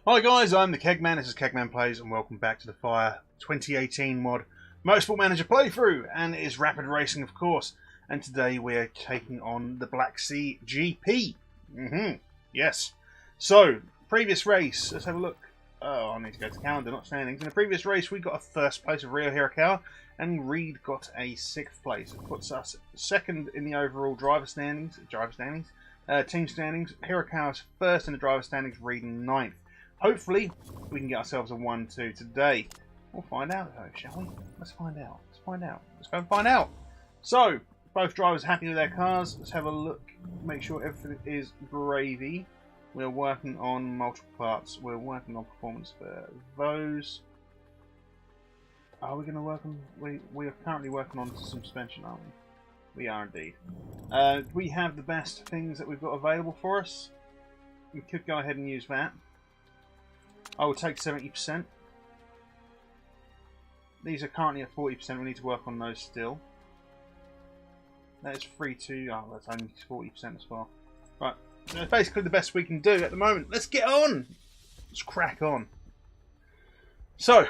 Hi guys, I'm the Keg Man, this is Keg Man Plays, and welcome back to the Fire 2018 mod Motorsport Manager playthrough, and it is rapid racing of course, and today we're taking on the Black Sea GP. Yes. So, previous race, let's have a look. Oh, I need to go to calendar, not standings. In the previous race we got a first place of Rio Hirakawa, and Reed got a 6th place. It puts us second in the overall team standings. Hirakawa's first in the driver standings, Reed 9th. Hopefully, we can get ourselves a 1-2 today. We'll find out, though, shall we? Let's find out. Let's find out. Let's go and find out. So, both drivers happy with their cars. Let's have a look. Make sure everything is gravy. We're working on multiple parts. We're working on performance for those. Are we going to work on... We are currently working on some suspension, aren't we? We are indeed. We have the best things that we've got available for us. We could go ahead and use that. I will take 70%. These are currently at 40%. We need to work on those still. That is free to... Oh, that's only 40% as well. Right. So that's basically the best we can do at the moment. Let's get on! Let's crack on. So,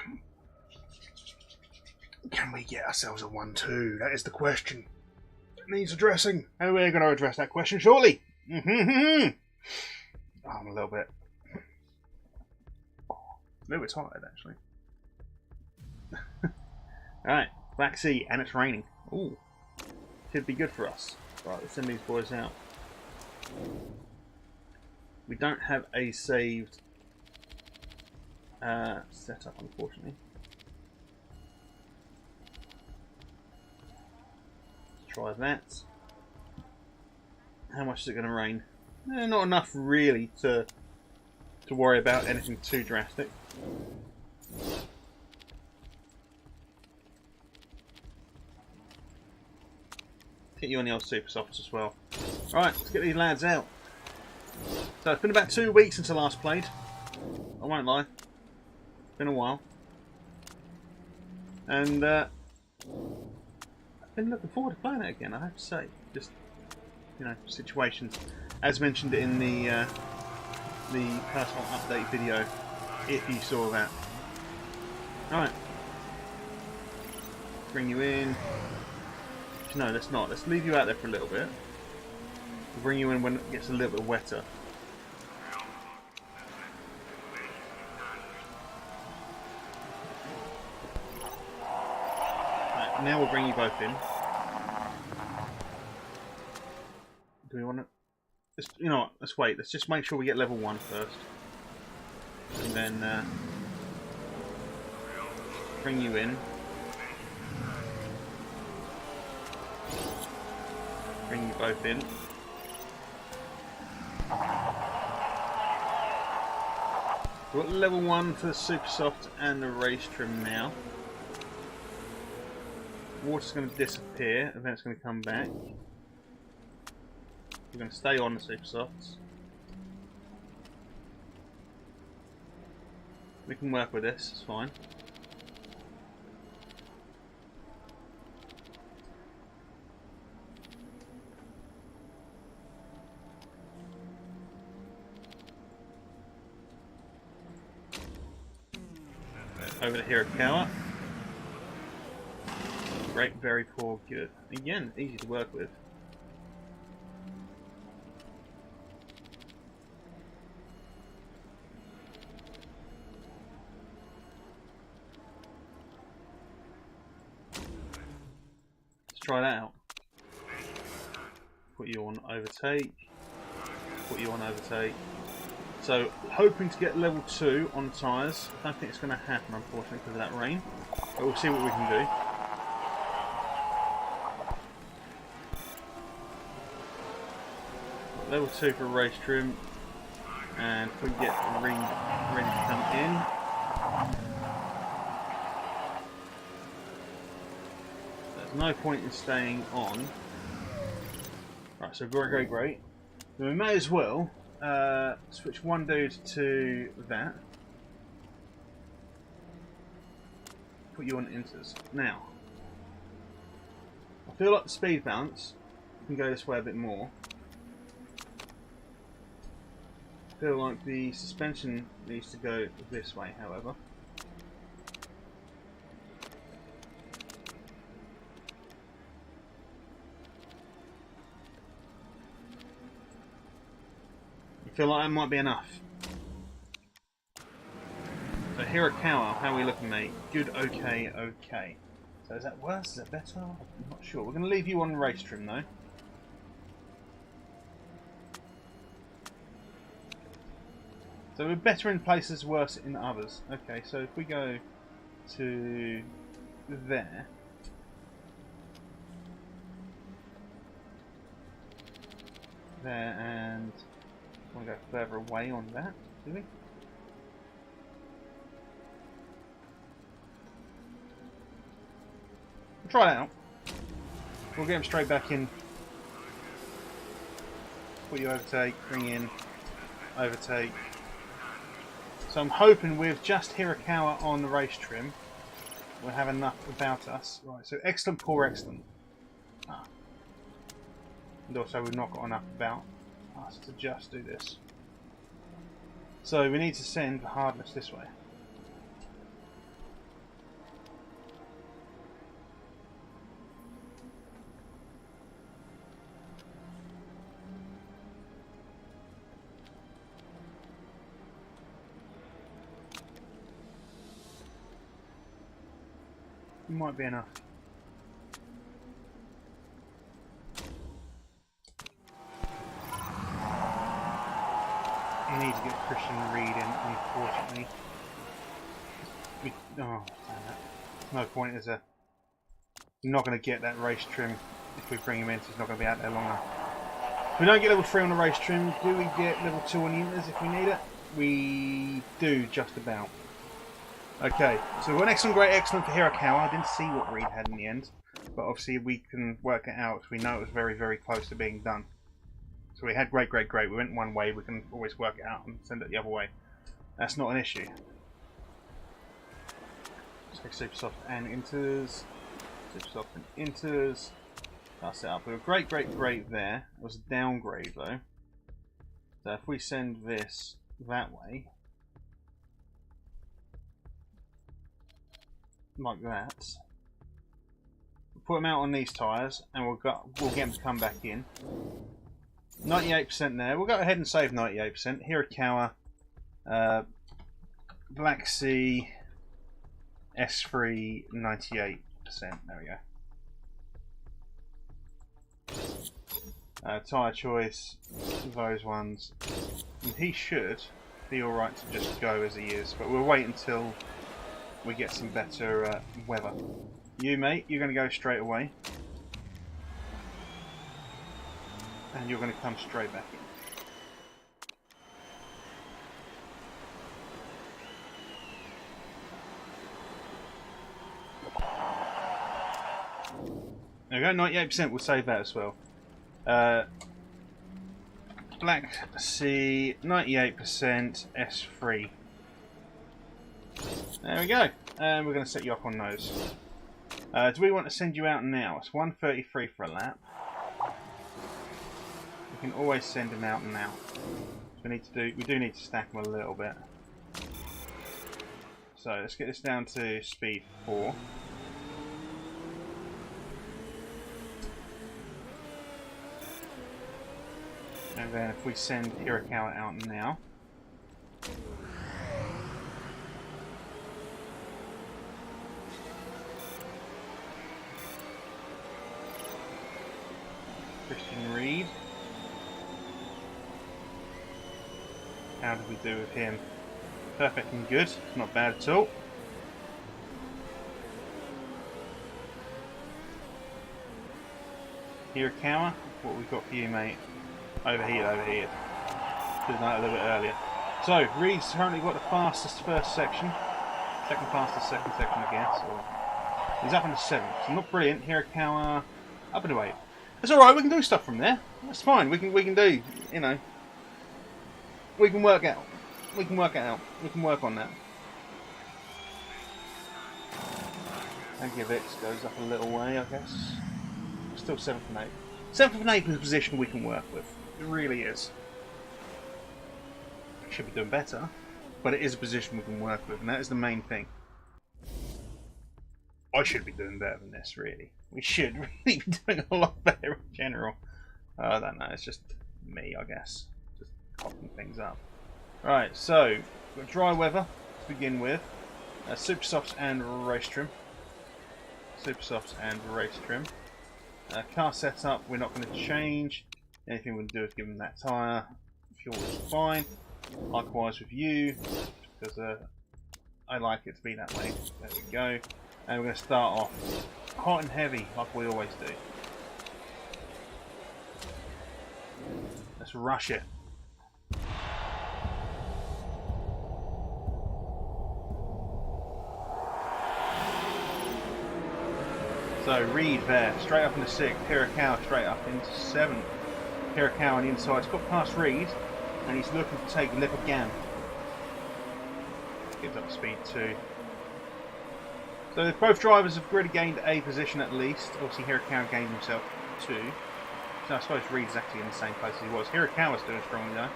can we get ourselves a 1-2? That is the question. It needs addressing. And we're going to address that question shortly. I'm a little bit tired, actually. Alright, Black Sea, and it's raining. Ooh, could be good for us. Right, let's send these boys out. We don't have a saved setup, unfortunately. Let's try that. How much is it going to rain? Not enough, really, to worry about anything too drastic. Get you on the old super softs as well. Alright, let's get these lads out. So it's been about 2 weeks since I last played. I won't lie. It's been a while. And I've been looking forward to playing it again, I have to say. Just, you know, situations. As mentioned in the personal update video, if you saw that. Alright. Bring you in. No, let's not. Let's leave you out there for a little bit. We'll bring you in when it gets a little bit wetter. Right, now we'll bring you both in. Do we want to... You know what? Let's wait. Let's just make sure we get level 1 first. And then bring you in. Bring you both in. We've got level 1 for the super soft and the race trim now. Water's going to disappear and then it's going to come back. We're going to stay on the super softs. We can work with this, it's fine. Over to Hirakawa. Great, very poor, good. Again, easy to work with. Let's try that out. Put you on overtake. Put you on overtake. So, hoping to get level 2 on tyres. I don't think it's going to happen, unfortunately, because of that rain. But we'll see what we can do. Level 2 for race trim. And if we get Reed ready to come in. There's no point in staying on. Right, so great. We may as well switch one dude to that. Put you on inters. Now, I feel like the speed balance can go this way a bit more. I feel like the suspension needs to go this way, however. I feel like that might be enough. So Hirakawa, how are we looking, mate? Good, okay, okay. So is that worse? Is that better? I'm not sure. We're going to leave you on race trim though. So we're better in places, worse in others. Okay, so if we go to there. There, and I want to go further away on that, do we? We'll try it out. We'll get him straight back in. Put you overtake, bring in, overtake. So I'm hoping with just Hirakawa on the race trim, we'll have enough about us. Right, so excellent, poor, excellent. Ah. And also we've not got enough about us to just do this. So we need to send the hardness this way. Might be enough. You need to get Christian Reed in, unfortunately. Oh, no point, is there? You're not going to get that race trim if we bring him in, so he's not going to be out there long enough. If we don't get level 3 on the race trim, do we get level 2 on the inters if we need it? We do, just about. Okay, so we've got an excellent, great, excellent for Hirakawa. I didn't see what Reed had in the end, but obviously we can work it out. We know it was very, very close to being done. So we had great, great, great. We went one way, we can always work it out and send it the other way. That's not an issue. So super soft and inters. Super soft and inters. That's it up. We were great, great, great there. It was a downgrade though. So if we send this that way, like that, we'll put them out on these tyres and we'll get them to come back in. 98% there. We'll go ahead and save 98%. Hirakawa, Black Sea, S3, 98%. There we go. Tyre choice, those ones. And he should be alright to just go as he is, but we'll wait until we get some better weather. You, mate, you're going to go straight away. And you're going to come straight back in. There we go, 98%, we'll save that as well. Black Sea, 98%, S3. There we go, and we're going to set you up on those. Do we want to send you out now? It's 133 for a lap. We can always send him out now. We do need to stack him a little bit. So let's get this down to speed 4. And then if we send Hirakawa out now, Christian Reed. How did we do with him? Perfect and good, not bad at all. Hirakawa, what we've got for you, mate? Overheated, overheated. Should have done it a little bit earlier. So, Reed's currently got the fastest first section. Second fastest second section, I guess. Or he's up in the 7th. So not brilliant. Hirakawa up in the 8th. It's alright, we can do stuff from there. That's fine. We can do, you know. We can work out. We can work it out. We can work on that. Agivix goes up a little way, I guess. Still 7th and 8th. 7th and 8th is a position we can work with. It really is. should be doing better, but it is a position we can work with, and that is the main thing. I should be doing better than this, really. We should really be doing a lot better in general. I don't know, it's just me, I guess. Just cocking things up. Right, so, we've got dry weather to begin with. Super softs and race trim. Super softs and race trim. Car setup, we're not going to change. Anything we're going to do is give them that tyre. Fuel is fine. Likewise with you, because I like it to be that way. There we go. And we're going to start off hot and heavy, like we always do. Let's rush it. So Reed there, straight up into 6th. Hirakawa straight up into 7th. Hirakawa on the inside. He's got past Reed, and he's looking to take Lip again. Gives up speed 2. So both drivers have already gained a position at least. Obviously Hirakawa gained himself 2. So I suppose Reed's actually in the same place as he was. Hirakawa's doing strongly though.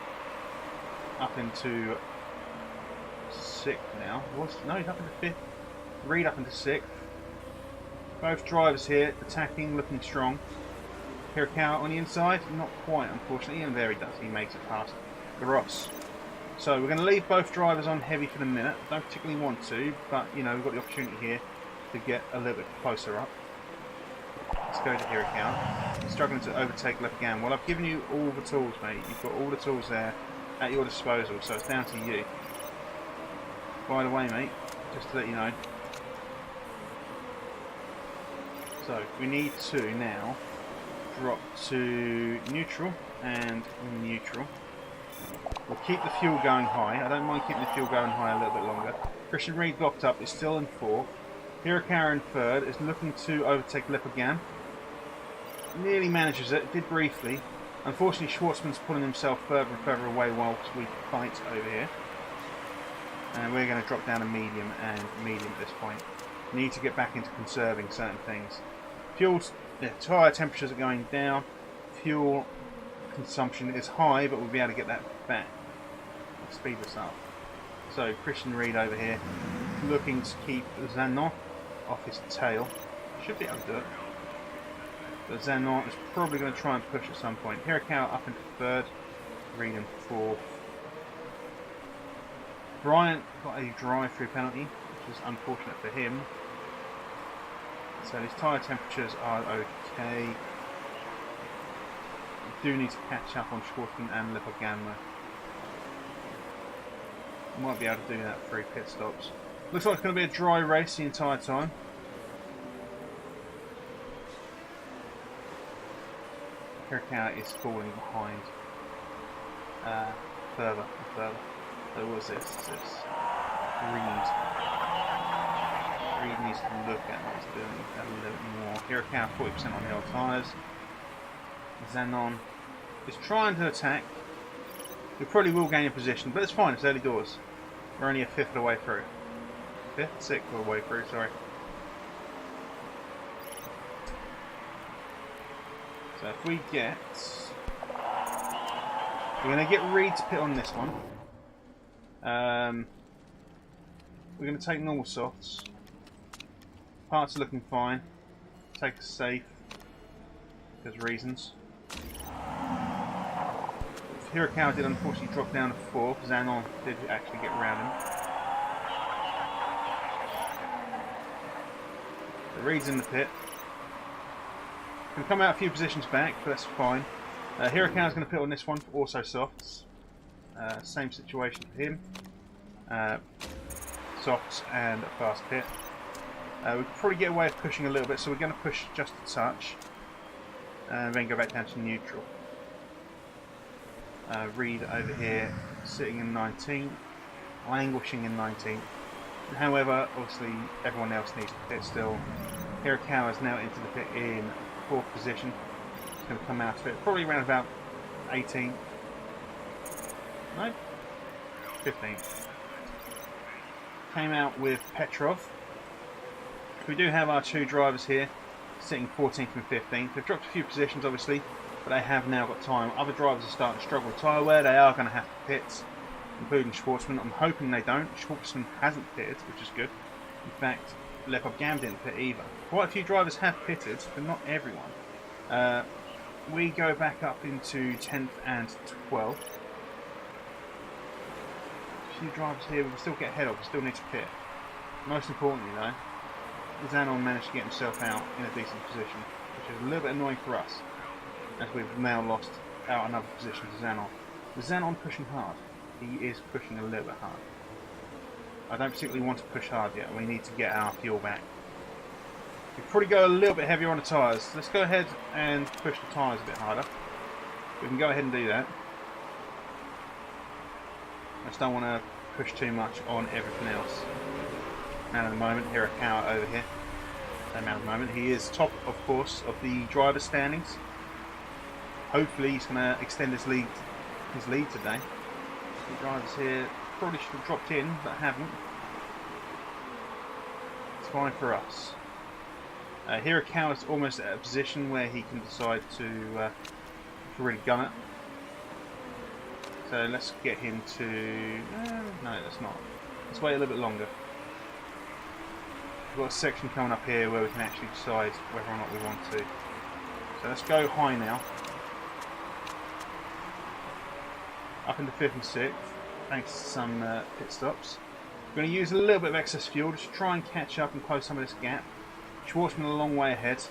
Up into 6th now. No, he's up into 5th. Reed up into 6th. Both drivers here attacking, looking strong. Hirakawa on the inside, not quite unfortunately, and there he does, he makes it past Gross. So we're going to leave both drivers on heavy for the minute. Don't particularly want to, but you know, we've got the opportunity here to get a little bit closer up. Let's go to Hirakawa. He's struggling to overtake Lepagan. Well, I've given you all the tools, mate. You've got all the tools there at your disposal, so it's down to you. By the way, mate, just to let you know. So we need to now drop to neutral and neutral. We'll keep the fuel going high. I don't mind keeping the fuel going high a little bit longer. Christian Reed blocked up, is still in 4th. Hirakawa in 3rd, is looking to overtake Lepagan. Nearly manages it, did briefly. Unfortunately, Schwartzman's pulling himself further and further away whilst we fight over here. And we're going to drop down to medium and medium at this point. Need to get back into conserving certain things. Fuel's, tyre temperatures are going down. Fuel consumption is high, but we'll be able to get that back. Let's speed this up. So Christian Reed over here, looking to keep Zanon off his tail. Should be able to do it. But Zanon is probably going to try and push at some point. Hirakawa up into 3rd, Reed in 4th. Bryant got a drive-through penalty, which is unfortunate for him. So his tyre temperatures are okay. We do need to catch up on Schwartzman and Lepagan. Might be able to do that through pit stops. Looks like it's going to be a dry race the entire time. Hirakawa is falling behind further and further. So what's this? Reed needs to look at what he's doing a little bit more. Hirakawa 40% on the old tyres. Zanon is trying to attack. We probably will gain a position, but it's fine, it's early doors. We're only a 5th of the way through. 5th? 6th of the way through, sorry. So if we get... We're going to get Reed to pit on this one. We're going to take normal softs. Parts are looking fine. Take a safe. Because reasons. Hirakawa did unfortunately drop down to 4th. Zanon did actually get around him. So Reed's in the pit. Can come out a few positions back, but that's fine. Hirakawa's going to pit on this one for also softs. Same situation for him. Softs and a fast pit. We could probably get away with pushing a little bit, so we're going to push just a touch. And then go back down to neutral. Reed over here, sitting in 19th, languishing in 19th. However, obviously everyone else needs to pit still. Hirakawa is now into the pit in 4th position. He's going to come out of it probably around about 18th. No? 15th. Came out with Petrov. We do have our 2 drivers here, sitting 14th and 15th. They've dropped a few positions obviously, but they have now got time. Other drivers are starting to struggle with tyre wear. They are going to have to pit. including Schwartzman. I'm hoping they don't. Schwartzman hasn't pitted, which is good. In fact, Lepop Gam didn't pit either. Quite a few drivers have pitted, but not everyone. We go back up into 10th and 12th. A few drivers here we can still get ahead of, we still need to pit. Most importantly though, Zanon managed to get himself out in a decent position, which is a little bit annoying for us, as we've now lost out another position to Zanon. Is Zanon pushing hard? He is pushing a little bit hard. I don't particularly want to push hard yet, we need to get our fuel back. We probably go a little bit heavier on the tyres. Let's go ahead and push the tyres a bit harder. We can go ahead and do that. I just don't want to push too much on everything else. Man of the moment, Hirakawa over here. No man of the moment. He is top, of course, of the driver's standings. Hopefully he's going to extend his lead today. The drivers here probably should have dropped in, but haven't. It's fine for us. Hirakawa is almost at a position where he can decide to really gun it. So let's get him to... no, let's not. Let's wait a little bit longer. We've got a section coming up here where we can actually decide whether or not we want to. So let's go high now. Up into 5th and 6th, thanks to some pit stops. We're going to use a little bit of excess fuel just to try and catch up and close some of this gap. Schwartzman a long way ahead.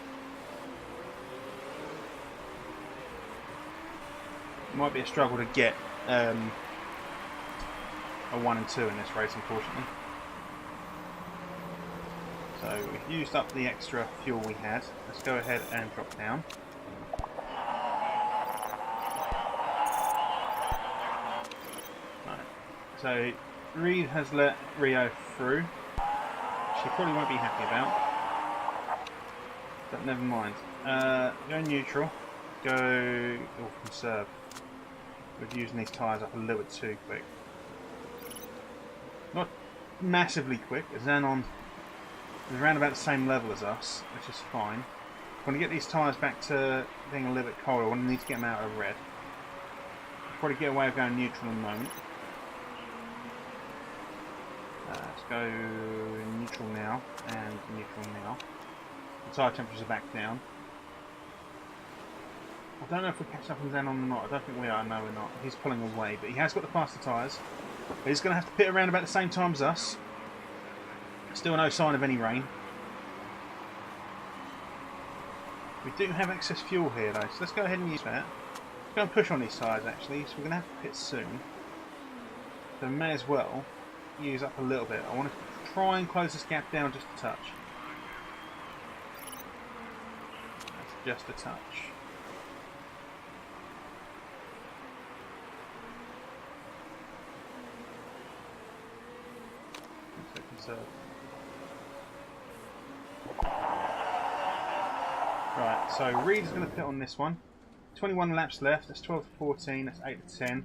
It might be a struggle to get a 1 and 2 in this race, unfortunately. So we've used up the extra fuel we had. Let's go ahead and drop down. Right. So Reed has let Rio through. She probably won't be happy about. But never mind. Go neutral. Go conserve. We're using these tyres up a little bit too quick. Not massively quick. Zanon is around about the same level as us, which is fine. I want to get these tyres back to being a little bit colder. I want to need to get them out of red. I'll probably get away with going neutral in a moment. Let's go neutral now and neutral now. The tyre temperatures are back down. I don't know if we're catching up on Zanon or not. I don't think we are. No, we're not. He's pulling away, but he has got the faster tyres. He's going to have to pit around about the same time as us. Still no sign of any rain. We do have excess fuel here though, so let's go ahead and use that. Let's go and push on these tyres actually, so we're going to have to pit soon. So we may as well use up a little bit. I want to try and close this gap down just a touch. That's just a touch. Right, so Reed is going to pit on this one. 21 laps left, that's 12 to 14, that's 8 to 10.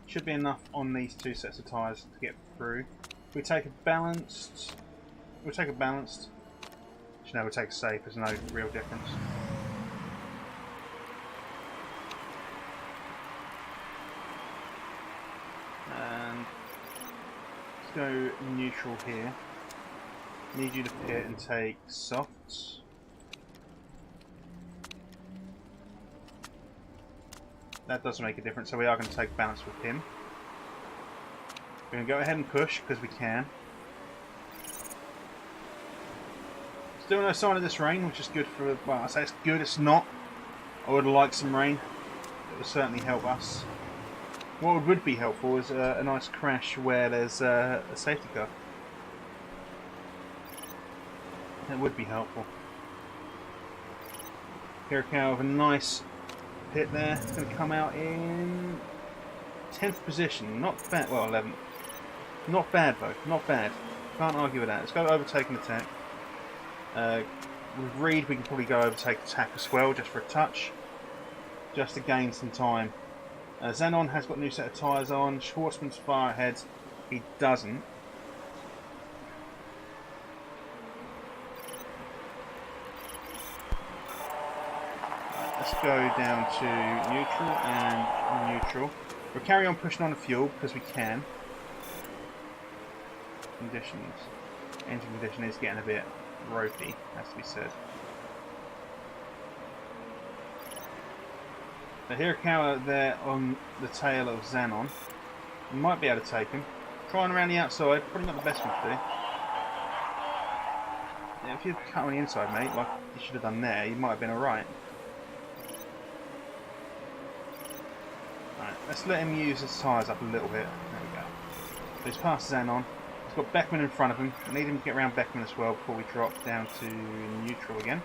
Should be enough on these two sets of tyres to get through. We take a balanced... We'll take a balanced... Actually, no, we'll take a safe, there's no real difference. And let's go neutral here. Need you to pit and take softs. That doesn't make a difference, so we are going to take balance with him. We're going to go ahead and push because we can. Still no sign of this rain, which is good for... Well, I say it's good, it's not. I would like some rain. It would certainly help us. What would be helpful is a nice crash where there's a safety car. That would be helpful. Hirakawa with a nice pit there. It's going to come out in 10th position. Not bad. Well, 11th. Not bad though. Not bad. Can't argue with that. Let's go overtake and attack. With Reed, we can probably go overtake attack as well, just for a touch, just to gain some time. Zanon has got a new set of tyres on. Schwartzman's far ahead. He doesn't. Let's go down to neutral and neutral. We'll carry on pushing on the fuel because we can. conditions. Engine condition is getting a bit ropey, has to be said. So Hirakawa there on the tail of Xenon. You might be able to take him. Trying around the outside, probably not the best one to do. Yeah, if you'd cut on the inside, mate, like you should have done there, you might have been alright. Alright, let's let him use his tyres up a little bit. There we go. So he's past Xenon. He's got Beckman in front of him. I need him to get around Beckman as well before we drop down to neutral again.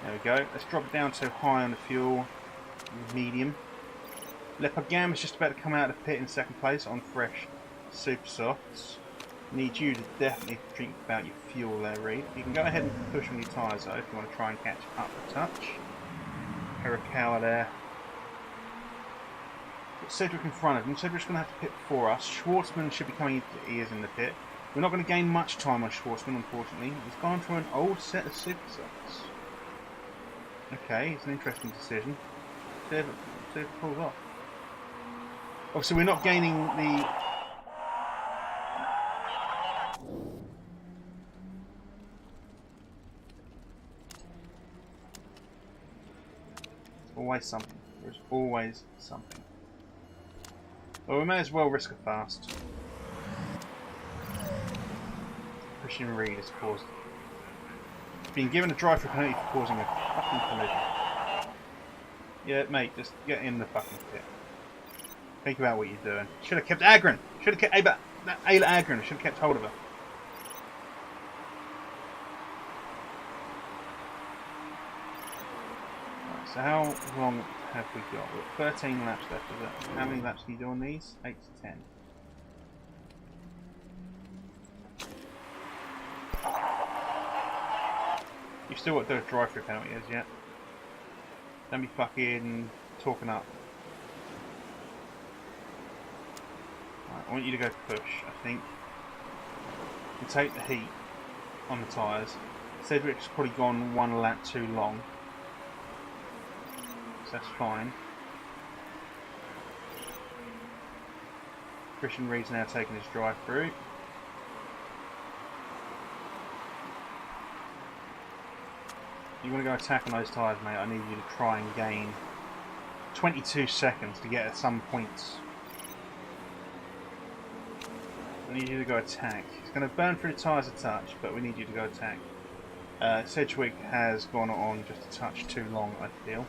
There we go. Let's drop it down to high on the fuel. Medium. Leopard Gam is just about to come out of the pit in second place on fresh super softs. Need you to definitely think about your fuel there, Reed. You can go ahead and push on your tyres though if you want to try and catch up a touch. Hirakawa there. Got Cedric in front of him. Cedric's going to have to pit before us. Schwartzman should be coming into ears in the pit. We're not going to gain much time on Schwartzman, unfortunately. He's gone for an old set of super softs. Okay, it's an interesting decision. See if it pulls off. Obviously, we're not gaining the... There's always something. There's always something. Well, we may as well risk a fast. Christian Reed has caused... Been given a drive for penalty for causing a fucking collision. Yeah, mate, just get in the fucking pit. Think about what you're doing. Should have kept Agron. Should have kept Ayla Agron. Should have kept hold of her. Right, so how long have we got? We've got 13 laps left of it. How many laps can you do on these? 8 to 10. You've still got to do a drive-through penalty as yet. Don't be fucking talking up. Right, I want you to go push, I think. You take the heat on the tyres. Cedric's probably gone one lap too long. So that's fine. Christian Reed's now taking his drive through. You want to go attack on those tyres, mate, I need you to try and gain 22 seconds to get at some points. I need you to go attack. It's going to burn through the tyres a touch, but we need you to go attack. Sedgwick has gone on just a touch too long, I feel.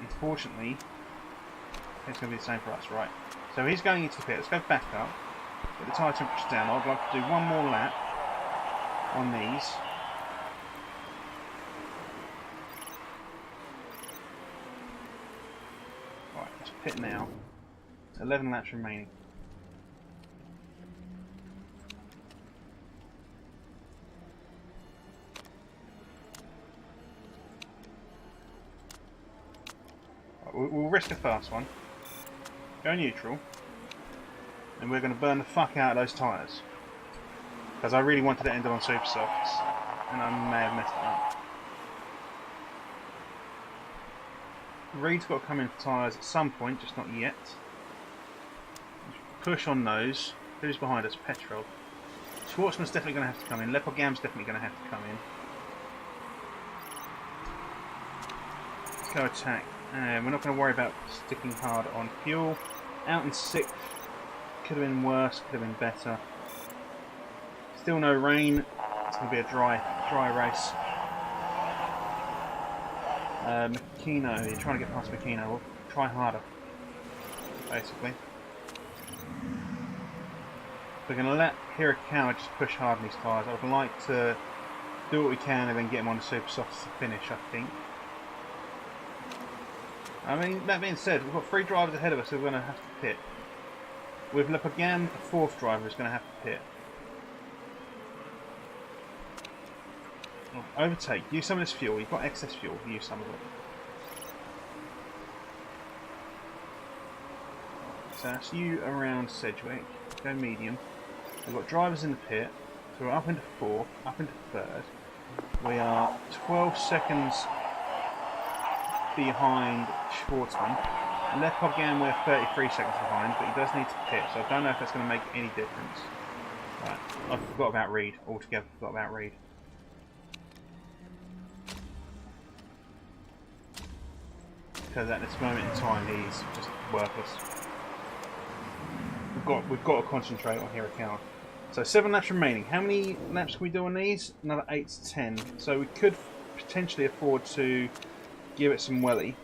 Unfortunately, it's going to be the same for us, right? So he's going into the pit. Let's go back up. Get the tyre temperature down. I'd like to do one more lap on these. Right, let's pit now. It's 11 laps remaining. We'll risk a fast one. Go neutral. And we're going to burn the fuck out of those tyres. Because I really wanted to end it on super softs. And I may have messed it up. Reed's got to come in for tyres at some point, just not yet. Push on those. Who's behind us? Petrov. Schwartzman's definitely going to have to come in. Lepogam's definitely going to have to come in. Let's go attack. And we're not going to worry about sticking hard on fuel. Out in 6th. Could have been worse, could have been better. Still no rain. It's going to be a dry race. Makino, you're trying to get past Makino. We'll try harder, basically. We're going to let Hirakawa just push hard on these tyres. I would like to do what we can and then get him on the super softs to finish, I think. I mean, that being said, we've got 3 drivers ahead of us who are going to have to pit. With Lepagam, the 4th driver, is going to have to pit. Overtake. Use some of this fuel. You've got excess fuel. Use some of it. So that's you around Sedgwick. Go medium. We've got drivers in the pit. So we're up into 4th, up into 3rd. We are 12 seconds behind Schwartzman. Lepogam we're 33 seconds behind, but he does need to pit, so I don't know if that's going to make any difference. Right, I forgot about Reed. Altogether forgot about Reed. Because at this moment in time, he's just worthless. We've got to concentrate on Hirakawa. So 7 laps remaining. How many laps can we do on these? Another 8 to 10. So we could potentially afford to give it some welly.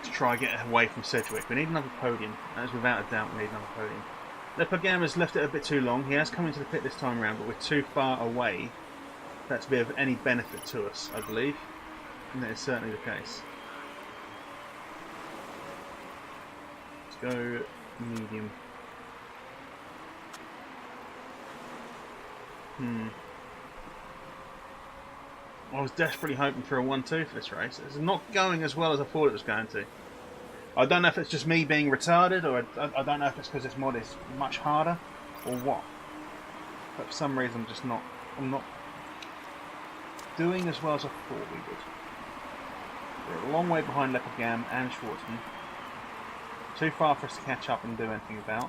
To try and get away from Sedgwick. We need another podium. That is without a doubt we need another podium. Lepagama's left it a bit too long. He has come into the pit this time around, but we're too far away for that to be of any benefit to us, I believe. And that is certainly the case. Let's go medium. I was desperately hoping for a 1-2 for this race. It's not going as well as I thought it was going to. I don't know if it's just me being retarded, or I don't know if it's because this mod is much harder, or what. But for some reason, I'm not doing as well as I thought we would. We're a long way behind Lepagam and Schwartzman. Too far for us to catch up and do anything about.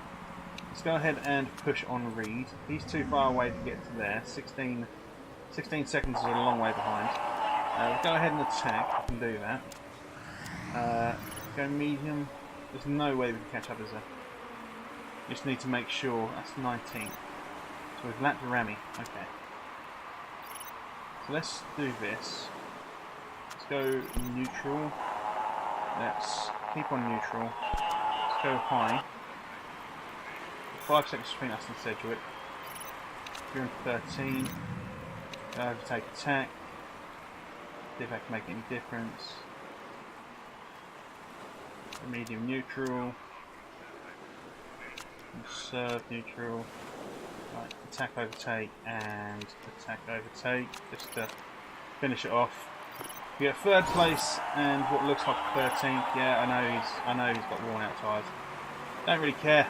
Let's go ahead and push on Reed. He's too far away to get to there. 16 seconds is a long way behind. We'll go ahead and attack. I can do that. Go medium. There's no way we can catch up, is there? Just need to make sure. That's 19. So we've lapped Rami. Okay. So let's do this. Let's go neutral. Let's keep on neutral. Let's go high. 5 seconds between us and Sedgwick. 313. Overtake attack. See if I can make any difference. Medium neutral. Serve neutral. Right, attack overtake and attack overtake. Just to finish it off. We get 3rd place and what looks like 13th. Yeah, I know he's got worn out tyres. Don't really care.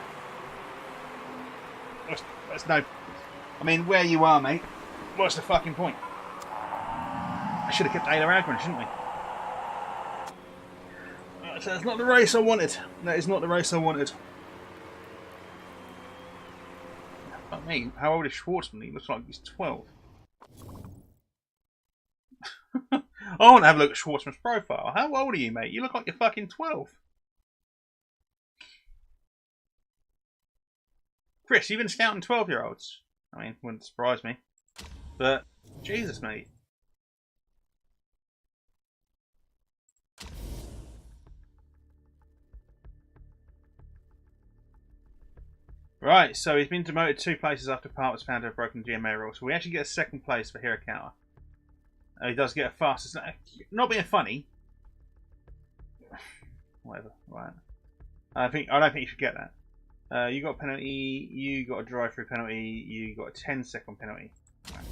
There's no. I mean, where you are, mate. What's the fucking point? I should have kept Ayla Agron, shouldn't we? So that's not the race I wanted. That is not the race I wanted. Fuck me. How old is Schwartzman? He looks like he's 12. I want to have a look at Schwartzman's profile. How old are you, mate? You look like you're fucking 12. Chris, you've been scouting 12-year-olds. I mean, wouldn't surprise me. But, Jesus, mate. Right, so he's been demoted 2 places after part was found to have broken the GMA rule. So we actually get a 2nd place for Hirakawa. He does get a fastest. Not being funny. Whatever. Right. I don't think you should get that. You got a penalty. You got a drive-through penalty. You got a 10-second penalty. Right.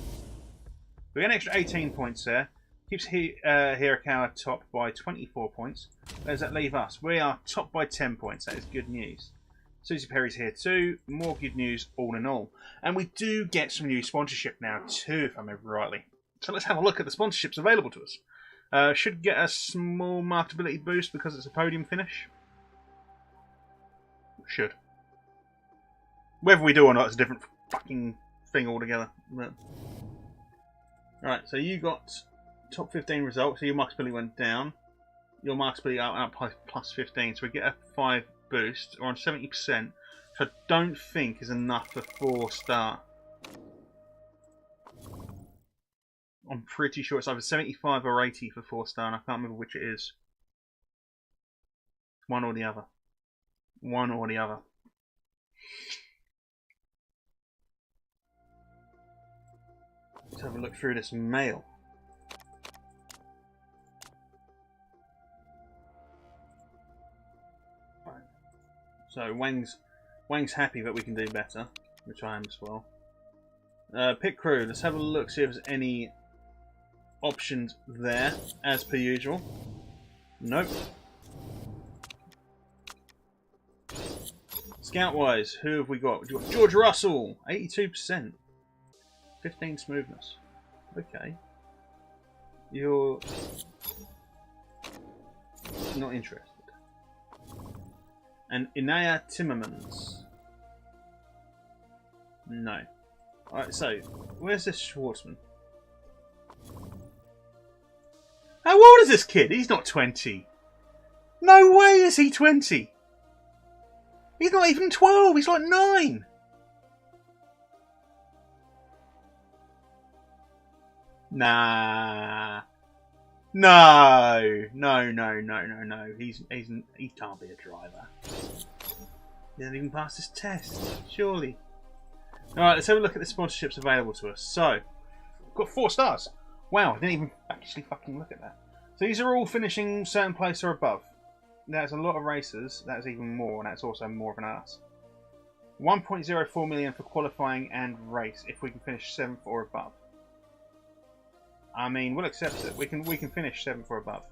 We get an extra 18 points there. Keeps Hirakawa top by 24 points. Where does that leave us? We are top by 10 points. That is good news. Susie Perry's here too. More good news all in all. And we do get some new sponsorship now too, if I remember rightly. So let's have a look at the sponsorships available to us. Should get a small marketability boost because it's a podium finish. Should. Whether we do or not is a different fucking thing altogether. But... Right, so you got top 15 results, so your marketability went down. Your marketability out plus 15, so we get a 5 boost, or on 70%, which I don't think is enough for 4-star. I'm pretty sure it's either 75 or 80 for 4-star, and I can't remember which it is. One or the other. One or the other. Let's have a look through this mail. So Wang's happy that we can do better, which I am as well. Pit crew, let's have a look, see if there's any options there, as per usual. Nope. Scout-wise, who have we got? We've got George Russell, 82%. 15 smoothness. Okay. You're... Not interested. And Inaya Timmermans. No. Alright, so, where's this Schwartzman? How old is this kid? He's not 20. No way is he 20. He's not even 12. He's like 9. Nah. No. No. He can't be a driver. He hasn't even passed his test. Surely. Alright, let's have a look at the sponsorships available to us. So, we've got 4 stars. Wow, I didn't even actually fucking look at that. So these are all finishing certain place or above. That's a lot of races. That's even more, and that's also more of an ass. 1.04 million for qualifying and race if we can finish 7th or above. I mean, we'll accept it. We can finish 7th or above.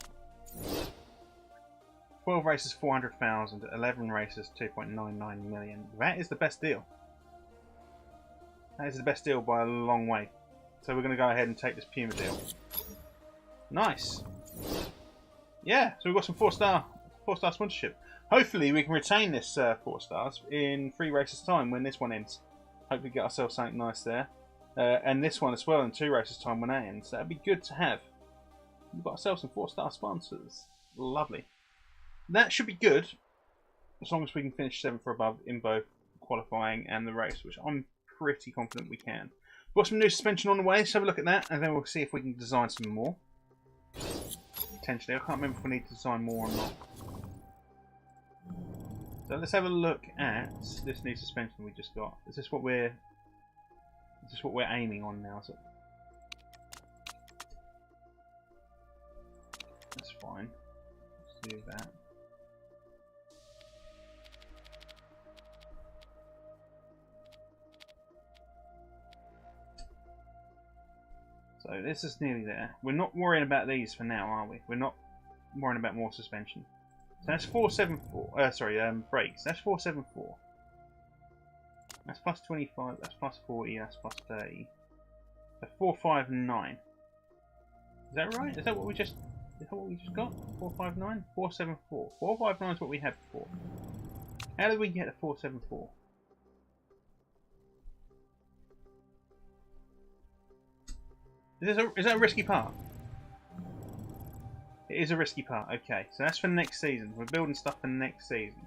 12 races, 400,000. 11 races, 2.99 million. That is the best deal. That is the best deal by a long way. So we're going to go ahead and take this Puma deal. Nice. Yeah, so we've got some 4-star sponsorship. Hopefully we can retain this 4 stars in 3 races time when this one ends. Hopefully get ourselves something nice there. And this one as well in 2 races time when that ends. That'd be good to have. We've got ourselves some 4-star sponsors. Lovely. That should be good as long as we can finish 7th or above in both qualifying and the race, which I'm pretty confident we can. We've got some new suspension on the way. Let's have a look at that, and then we'll see if we can design some more. Potentially. I can't remember if we need to design more or not. So let's have a look at this new suspension we just got. Is this what we're aiming on now? Is it? That's fine. Let's do that. So this is nearly there. We're not worrying about these for now, are we? We're not worrying about more suspension. So that's 474. Brakes. That's 474. That's plus 25. That's plus 40. That's plus 30. So 459. Is that right? Is that what we just? Is that what we just got? 459. 474. 459 is what we had before. How did we get to 474? Is that a risky part? It is a risky part. Okay, so that's for next season. We're building stuff for next season.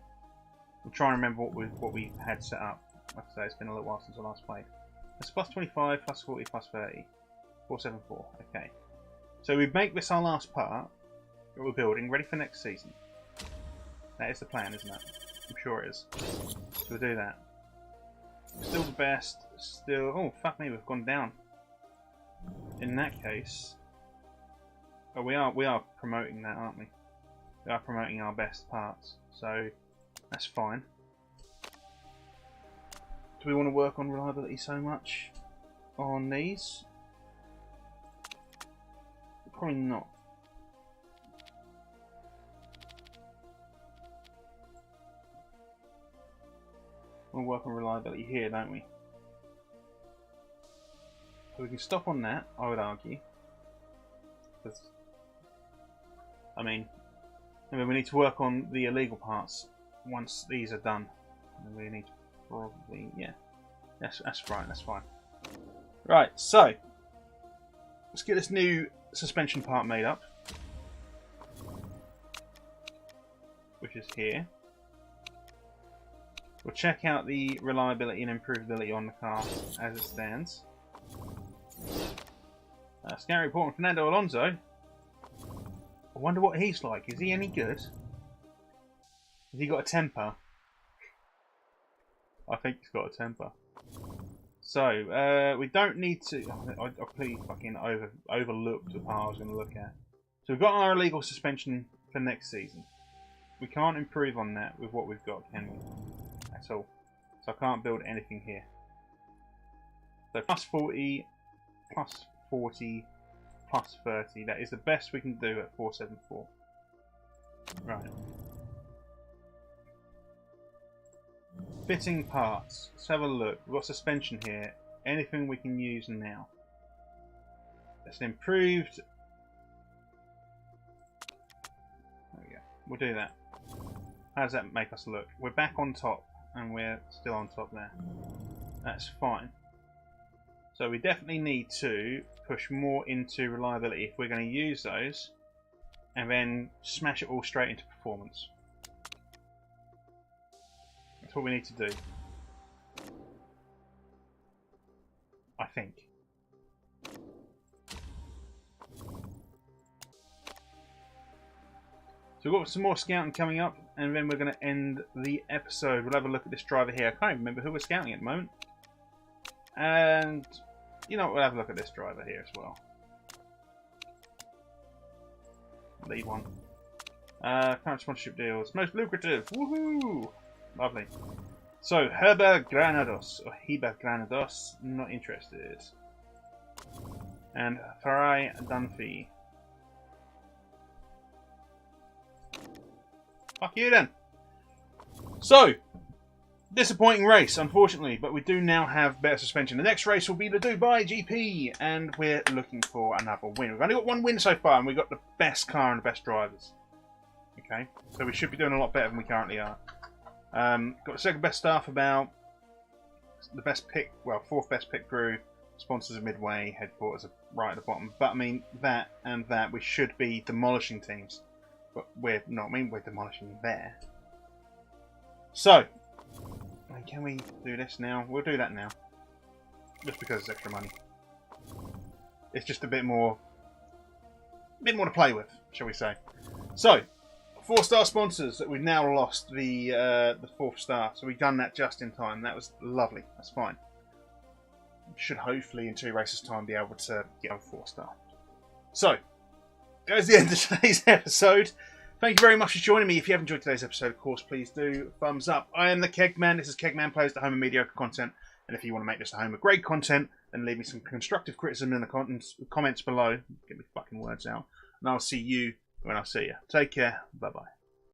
I'm trying to remember what we had set up. Like I say, it's been a little while since I last played. That's plus 25, plus 40, plus 30. 474. Okay. So we make this our last part that we're building, ready for next season. That is the plan, isn't it? I'm sure it is. So we'll do that. Still the best. Still. Oh, fuck me, we've gone down. In that case, oh, we are promoting that, aren't we? We are promoting our best parts, so that's fine. Do we want to work on reliability so much on these? Probably not. We'll work on reliability here, don't we? So we can stop on that, I would argue. Because, I mean, we need to work on the illegal parts once these are done. And we need to probably, yeah. That's right, that's fine. Right, so, let's get this new suspension part made up. Which is here. We'll check out the reliability and improvability on the car as it stands. Scout report on Fernando Alonso. I wonder what he's like. Is he any good? Has he got a temper? I think he's got a temper. So, we don't need to... I completely fucking overlooked the part I was going to look at. So we've got our illegal suspension for next season. We can't improve on that with what we've got, can we? That's all. So I can't build anything here. So plus 40... plus 40, plus 30. That is the best we can do at 474. Right. Fitting parts. Let's have a look. We've got suspension here. Anything we can use now. That's an improved... There we go. We'll do that. How does that make us look? We're back on top, and we're still on top there. That's fine. So we definitely need to push more into reliability if we're going to use those, and then smash it all straight into performance. That's what we need to do. I think. So we've got some more scouting coming up, and then we're going to end the episode. We'll have a look at this driver here. I can't even remember who we're scouting at the moment. And, you know what, we'll have a look at this driver here as well. Lead one. Current sponsorship deals. Most lucrative. Woohoo! Lovely. So, Heber Granados, or Heber Granados, not interested. And Farai Dunphy. Fuck you then. So, disappointing race, unfortunately, but we do now have better suspension. The next race will be the Dubai GP, and we're looking for another win. We've only got one win so far, and we've got the best car and the best drivers. Okay, so we should be doing a lot better than we currently are. Got the second best staff about, the best pick, well, fourth best pick crew, sponsors are midway, headquarters are right at the bottom. But I mean, that and that, we should be demolishing teams. But we're not, I mean, we're demolishing there. So, can we do this now? We'll do that now. Just because it's extra money. It's just a bit more to play with, shall we say. So, 4-star sponsors that we've now lost the 4th star. So we've done that just in time. That was lovely. That's fine. Should hopefully in 2 races time be able to get on 4-star. So, that's the end of today's episode. Thank you very much for joining me. If you have enjoyed today's episode, of course, please do thumbs up. I am the Keg Man. This is Keg Man Plays, the home of mediocre content. And if you want to make this the home of great content, then leave me some constructive criticism in the comments below. Get me fucking words out. And I'll see you when I see you. Take care. Bye-bye.